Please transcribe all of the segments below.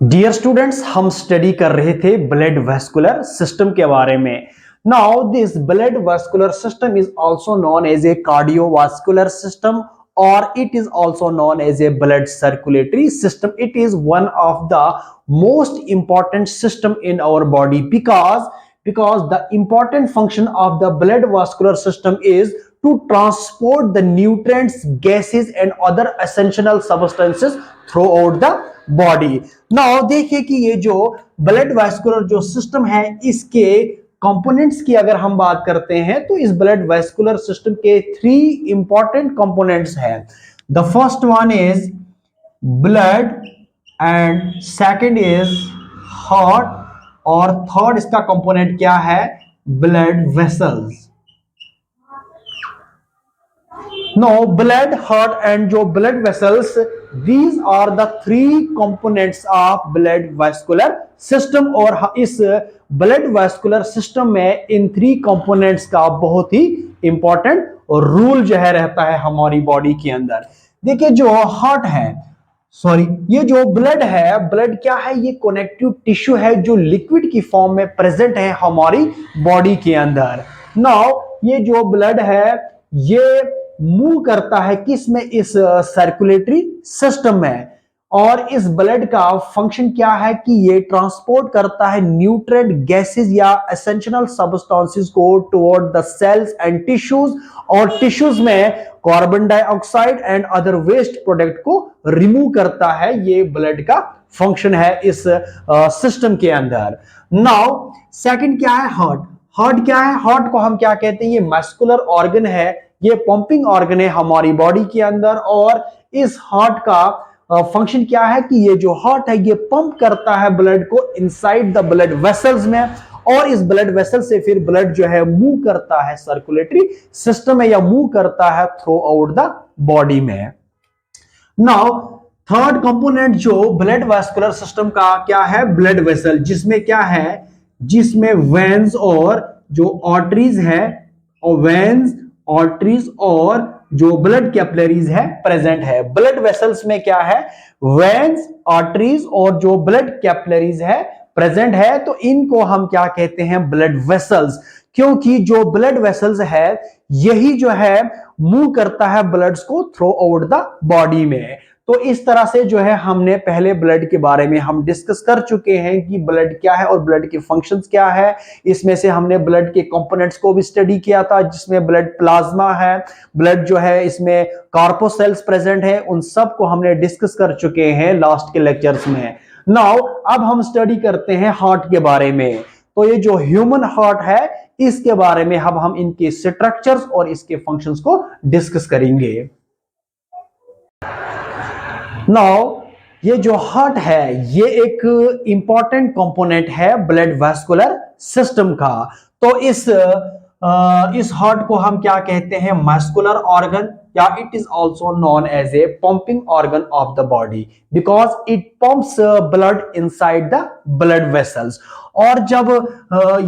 Dear students, हम study कर रहे थे ब्लड वेस्कुलर सिस्टम के बारे में। Now this blood vascular system is also known as a cardiovascular system or it is also known as a blood circulatory system. It is one of the most important system in our body because the important function of the blood vascular system is to transport the nutrients, gases and other essential substances throughout the body. Now देखिए कि ये जो blood vascular जो system है इसके components की अगर हम बात करते हैं तो इस ब्लड वैस्कुलर सिस्टम के 3 इंपॉर्टेंट कंपोनेंट्स हैं। The first one is blood and second is heart और थर्ड इसका कंपोनेंट क्या है? Blood vessels. Now, blood, heart and जो blood vessels, these are the 3 components of blood vascular system। और इस blood vascular system में इन 3 components का बहुत ही important रूल जो है रहता है हमारी बॉडी के अंदर। देखिए जो हार्ट है, ये जो ब्लड है, ब्लड क्या है? ये कनेक्टिव टिश्यू है जो लिक्विड की फॉर्म में प्रेजेंट है हमारी बॉडी के अंदर। नाउ ये जो ब्लड है ये मूव करता है किस में? इस सर्कुलेटरी सिस्टम में। और इस ब्लड का फंक्शन क्या है कि ये ट्रांसपोर्ट करता है न्यूट्रिएंट, गैसेस या एसेंशियल सब्सटेंसेस को toward the cells and tissues, और टिश्यूज में carbon dioxide and other waste product को रिमूव करता है। ये ब्लड का फंक्शन है इस सिस्टम के अंदर। नाउ सेकंड क्या है? हार्ट। हार्ट क्या है? हार्ट को हम क्या कहते हैं? ये मस्कुलर ऑर्गन है, ये पंपिंग ऑर्गन है हमारी बॉडी के अंदर। और इस हार्ट का फंक्शन क्या है कि ये जो हार्ट है ये पंप करता है ब्लड को इनसाइड द ब्लड वेसल्स में, और इस ब्लड वेसल से फिर ब्लड जो है मूव करता है सर्कुलेटरी सिस्टम में या मूव करता है थ्रू आउट द बॉडी में। नाउ थर्ड कंपोनेंट जो ब्लड वेस्कुलर सिस्टम का क्या है? ब्लड वेसल, जिसमें क्या है? जिसमें वेन्स और जो आर्टरीज है, और वेन्स, आर्टरीज और जो ब्लड कैपिलरीज है प्रेजेंट है। ब्लड वेसल्स में क्या है? वेन्स, आर्टरीज और जो ब्लड कैपिलरीज है प्रेजेंट है। तो इनको हम क्या कहते हैं? Blood vessels. क्योंकि जो ब्लड वेसल्स है यही जो है मूव करता है ब्लड्स को थ्रू आउट द बॉडी में। तो इस तरह से जो है हमने पहले ब्लड के बारे में हम डिस्कस कर चुके हैं कि ब्लड क्या है और ब्लड के फंक्शंस क्या है। इसमें से हमने ब्लड के कंपोनेंट्स को भी स्टडी किया था, जिसमें ब्लड प्लाज्मा है, ब्लड जो है इसमें कार्पोसेल्स प्रेजेंट है, उन सब को हमने डिस्कस कर चुके हैं लास्ट के लेक्चर्स में। नाउ अब हम स्टडी करते हैं हार्ट के बारे में। तो ये जो ह्यूमन हार्ट है इसके बारे में अब हम इनके स्ट्रक्चर्स और इसके फंक्शंस को डिस्कस करेंगे। नाउ ये जो हार्ट है ये एक इंपॉर्टेंट कंपोनेंट है ब्लड वैस्कुलर सिस्टम का। तो इस हार्ट को हम क्या कहते हैं? मस्कुलर ऑर्गन, या it is also known as a pumping organ of the body because it pumps blood inside the blood vessels. और जब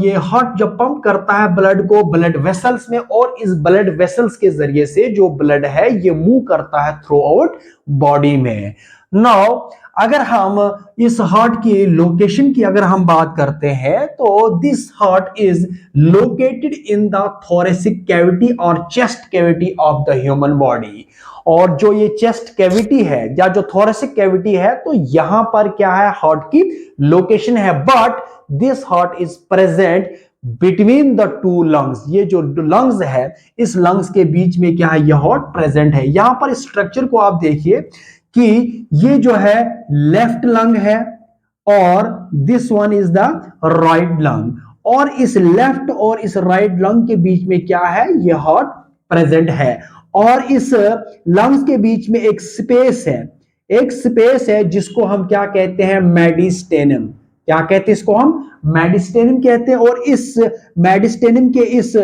ये हार्ट जब पंप करता है ब्लड को ब्लड वेसल्स में, और इस ब्लड वेसल्स के जरिए से जो ब्लड है ये मूव करता है थ्रू आउट बॉडी में। नाउ अगर हम इस हार्ट की लोकेशन की अगर हम बात करते हैं तो this heart is located in the thoracic cavity और chest cavity of the human body. और जो ये चेस्ट कैविटी है या जो थोरेसिक कैविटी है तो यहां पर क्या है? हार्ट की लोकेशन है। But this heart is present between the 2 lungs. ये जो लंग्स है इस लंग्स के बीच में क्या है? यह हार्ट प्रेजेंट है। यहां पर स्ट्रक्चर को आप देखिए कि ये जो है लेफ्ट लंग है और this one is the right lung, और इस लेफ्ट और इस राइट लंग के बीच में क्या है? ये हार्ट प्रेजेंट है। और इस लंग्स के बीच में एक स्पेस है जिसको हम क्या कहते हैं? मेडिस्टेनम। क्या कहते हैं इसको? हम मेडिस्टेनम कहते हैं। और इस मेडिस्टेनम के इस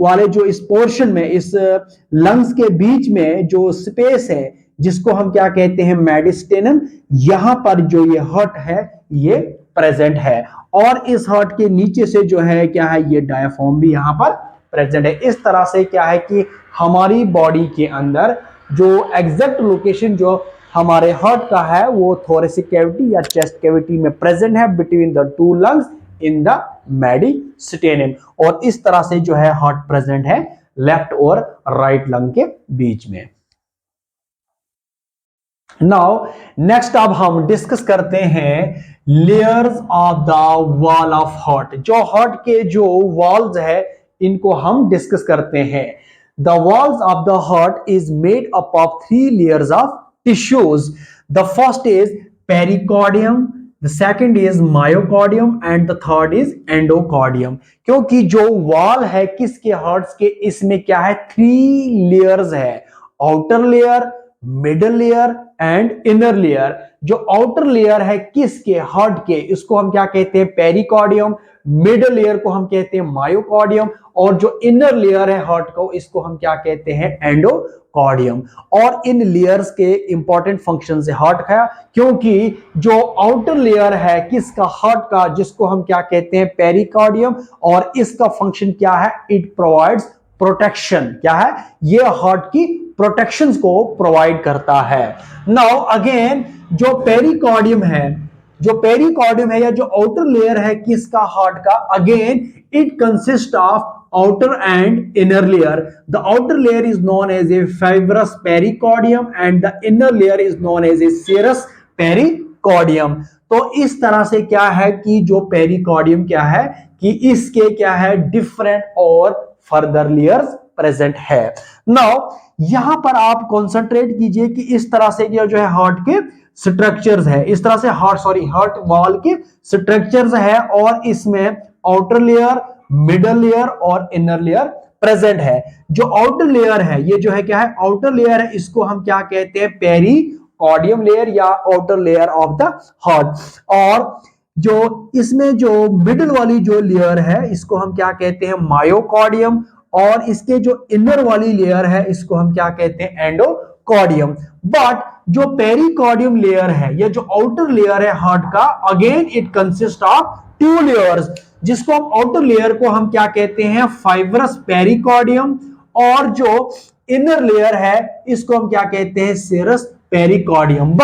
वाले जो इस पोर्शन में, इस लंग्स के बीच में जो स्पेस है जिसको हम क्या कहते हैं? मेडिस्टेनम, यहां पर जो ये हार्ट है ये प्रेजेंट है। और इस हार्ट के नीचे से जो है क्या है? ये डायफ्राम भी यहां पर प्रेजेंट है। इस तरह से क्या है कि हमारी बॉडी के अंदर जो एग्जैक्ट लोकेशन जो हमारे हार्ट का है वो थोरेसिक कैविटी या चेस्ट कैविटी में प्रेजेंट है between the two lungs in the mediastinum, और इस तरह से जो है हार्ट प्रेजेंट है लेफ्ट और राइट लंग के बीच में। नाउ नेक्स्ट अब हम डिस्कस करते हैं layers of the wall of heart. जो हार्ट के जो वॉल्स है इनको हम डिस्कस करते हैं। The walls of the heart is made up of 3 layers of tissues. The first is pericardium, the second is myocardium and the third is endocardium. क्योंकि जो वॉल है किसके हार्ट्स के, इसमें क्या है 3 लेयर्स है, outer layer, middle layer and inner layer. जो आउटर लेयर है किसके, हार्ट के, इसको हम क्या कहते हैं पेरिकार्डियम, मिडल लेयर को हम कहते हैं मायोकार्डियम, और जो इनर लेयर है हार्ट को इसको हम क्या कहते हैं एंडोकार्डियम। और इन लेयर्स के इंपॉर्टेंट फंक्शन है हार्ट का, क्योंकि जो आउटर लेयर है किसका, हार्ट का, जिसको हम क्या कहते हैं पेरिकार्डियम, और इसका फंक्शन क्या है, इट प्रोवाइड्स प्रोटेक्शन। क्या है ये, हार्ट की प्रोटेक्शंस को प्रोवाइड करता है। नाउ अगेन जो पेरिकार्डियम है, जो पेरिकार्डियम है या जो आउटर लेयर है किसका, हार्ट का, again it consist of outer and inner layer. The outer layer is known as a fibrous pericardium and the inner layer is known as a serous pericardium. तो इस तरह से क्या है कि जो पेरिकार्डियम क्या है कि इसके क्या है डिफरेंट और फर्दर लेयर्स प्रेजेंट है। नाउ यहां पर आप कंसंट्रेट कीजिए कि इस तरह से जो है हार्ट के स्ट्रक्चर्स है, इस तरह से हार्ट वॉल के स्ट्रक्चर्स है, और इसमें आउटर लेयर, मिडल लेयर और इनर लेयर प्रेजेंट है। जो आउटर लेयर है ये जो है क्या है, आउटर लेयर है, इसको हम क्या कहते हैं पेरिकार्डियम लेयर या outer layer of the heart. और जो इसमें जो मिडल वाली जो लेयर है इसको हम क्या कहते हैं मायोकार्डियम, और इसके जो इनर वाली लेयर है इसको हम क्या कहते हैं एंडोकार्डियम। बट जो पेरिकार्डियम लेयर है या जो आउटर लेयर है हार्ट का, again it consist of 2 layers, जिसको हम आउटर लेयर को हम क्या कहते हैं फाइब्रस पेरिकार्डियम, और जो इनर लेयर है इसको हम क्या कहते हैं सेरस पेरिकार्डियम।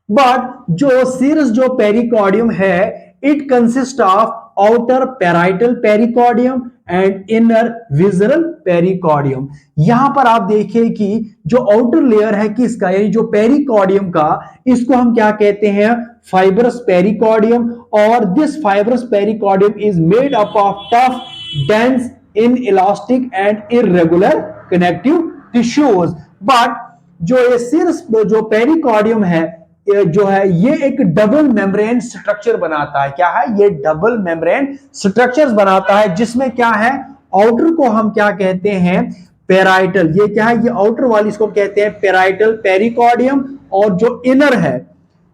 बट जो सीरस जो पेरिकार्डियम है it consist of outer parietal pericardium and inner visceral pericardium. यहां पर आप देखिए कि जो आउटर लेयर है किसका, यानी जो पेरिकार्डियम का, इसको हम क्या कहते हैं फाइब्रस पेरिकार्डियम, और this fibrous pericardium is made up of tough dense in elastic and irregular connective tissues. But जो ये सिर्फ जो पेरिकार्डियम है जो है ये एक डबल मेम्ब्रेन स्ट्रक्चर बनाता है। क्या है ये, डबल मेम्ब्रेन स्ट्रक्चर्स बनाता है, जिसमें क्या है आउटर को हम क्या कहते हैं पेराइटल, ये क्या है ये आउटर वाली इसको कहते हैं पेराइटल पेरिकार्डियम, और जो इनर है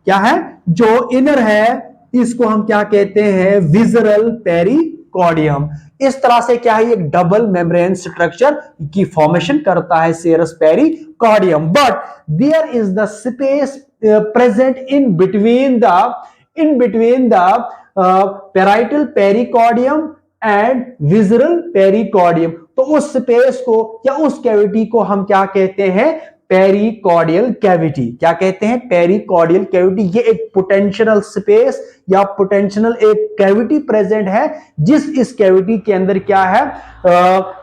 क्या है, जो इनर है इसको हम क्या कहते हैं विजरल पेरिकार्डियम। इस तरह से क्या है एक डबल मेम्ब्रेन स्ट्रक्चर की फॉर्मेशन करता है serous pericardium. But there is the space present in between the parietal pericardium and visceral pericardium। तो उस स्पेस को या उस कैविटी को हम क्या कहते हैं पेरिकार्डियल कैविटी। क्या कहते हैं पेरिकार्डियल कैविटी। ये एक पोटेंशियल स्पेस या पोटेंशियल एक कैविटी प्रेजेंट है, जिस इस कैविटी के अंदर क्या है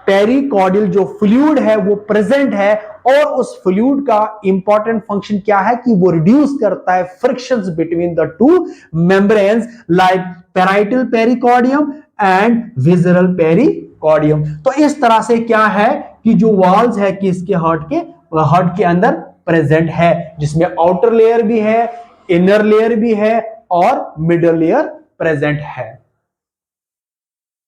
पेरिकार्डियल जो फ्लूइड है वो प्रेजेंट है, और उस फ्लूइड का इंपॉर्टेंट फंक्शन क्या है कि वो रिड्यूस करता है frictions between the to membranes like parietal pericardium and visceral pericardium. तो इस तरह से क्या है कि जो वॉल्स है कि इसके हार्ट के अंदर प्रेजेंट है, जिसमें आउटर लेयर भी है, इनर लेयर भी है और मिडल लेयर प्रेजेंट है।